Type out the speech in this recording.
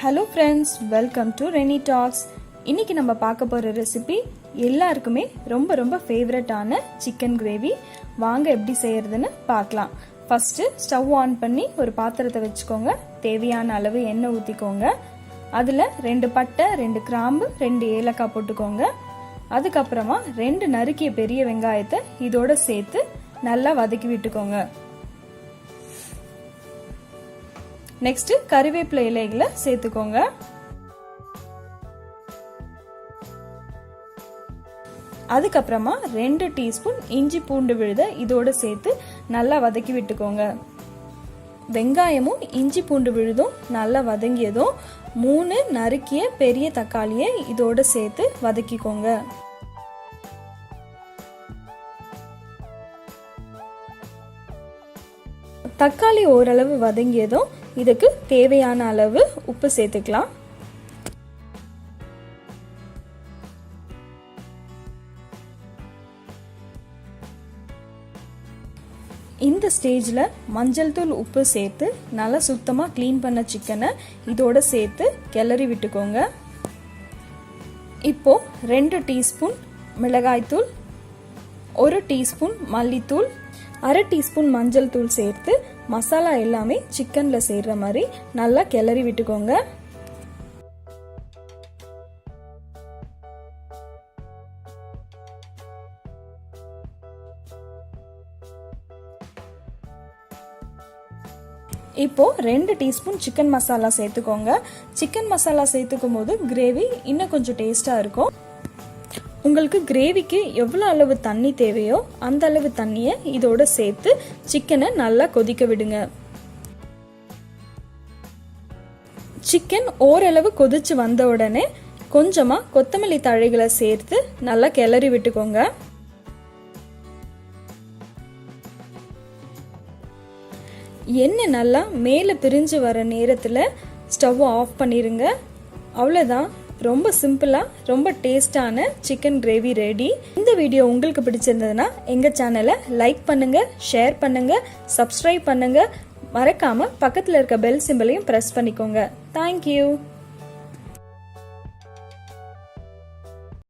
Hello friends, welcome to Reni talks. இன்னைக்கு நம்ம பார்க்க போகிற ரெசிபி எல்லாருக்குமே ரொம்ப ரொம்ப ஃபேவரட்டான சிக்கன் கிரேவி. வாங்க எப்படி செய்யறதுன்னு பார்க்கலாம். ஃபர்ஸ்ட் ஸ்டவ் ஆன் பண்ணி ஒரு பாத்திரத்தை வச்சுக்கோங்க. தேவையான அளவு எண்ணெய் ஊற்றிக்கோங்க. அதில் 2 பட்டை, 2 கிராம்பு, 2 ஏலக்காய் போட்டுக்கோங்க. அதுக்கப்புறமா 2 நறுக்கிய பெரிய வெங்காயத்தை இதோட சேர்த்து நல்லா வதக்கி விட்டுக்கோங்க. நெக்ஸ்ட் கறிவேப்பிலை இலைகளை சேர்த்துக்கோங்க. அதுக்கப்புறமா 2 டீஸ்பூன் இஞ்சி பூண்டு விழுத இதோட சேர்த்து நல்லா வதக்கி விட்டுக்கோங்க. வெங்காயமும் இஞ்சி பூண்டு விழுதும் நல்லா வதங்கியதும் 3 நறுக்கிய பெரிய தக்காளியை இதோட சேர்த்து வதக்கிக்கோங்க. தக்காளி ஓரளவு வதங்கியதும் இதுக்கு தேவையான அளவு உப்பு சேர்த்துக்கலாம். இந்த ஸ்டேஜில் மஞ்சள் தூள், உப்பு சேர்த்து நல்லா சுத்தமாக க்ளீன் பண்ண சிக்கனை இதோட சேர்த்து கிளறி விட்டுக்கோங்க. இப்போ 2 டீஸ்பூன் மிளகாய்த்தூள், 1 டீஸ்பூன் மல்லித்தூள், 1/2 டீஸ்பூன் மஞ்சள் தூள் சேர்த்து மசாலா எல்லாமே சிக்கன்ல சேர்ற மாதிரி நல்லா கிளறி விட்டுக்கோங்க. இப்போ 2 டீஸ்பூன் சிக்கன் மசாலா சேர்த்துக்கோங்க. சிக்கன் மசாலா சேர்த்துக்கும் போது கிரேவி இன்னும் கொஞ்சம் டேஸ்டா இருக்கும். உங்களுக்கு கிரேவிக்கு எவ்வளோ அளவு தண்ணி தேவையோ அந்த அளவு தண்ணியை இதோட சேர்த்து சிக்கனை நல்லா கொதிக்க விடுங்க. சிக்கன் ஓரளவு கொதிச்சு வந்த உடனே கொஞ்சமா கொத்தமல்லி தழைகளை சேர்த்து நல்லா கிளறி விட்டுக்கோங்க. எண்ணெய் நல்லா மேலே பிரிஞ்சு வர நேரத்தில் ஸ்டவ் ஆஃப் பண்ணிருங்க. அவ்வளோதான், ரொம்ப சிம்பிளா ரொம்ப டேஸ்டான சிக்கன் கிரேவி ரெடி. இந்த வீடியோ உங்களுக்கு பிடிச்சிருந்ததுன்னா எங்க சேனலை லைக் பண்ணுங்க, ஷேர் பண்ணுங்க, சப்ஸ்கிரைப் பண்ணுங்க. மறக்காம பக்கத்துல இருக்க பெல் சிம்பலையும் பிரஸ் பண்ணிக்கோங்க. தேங்க்யூ.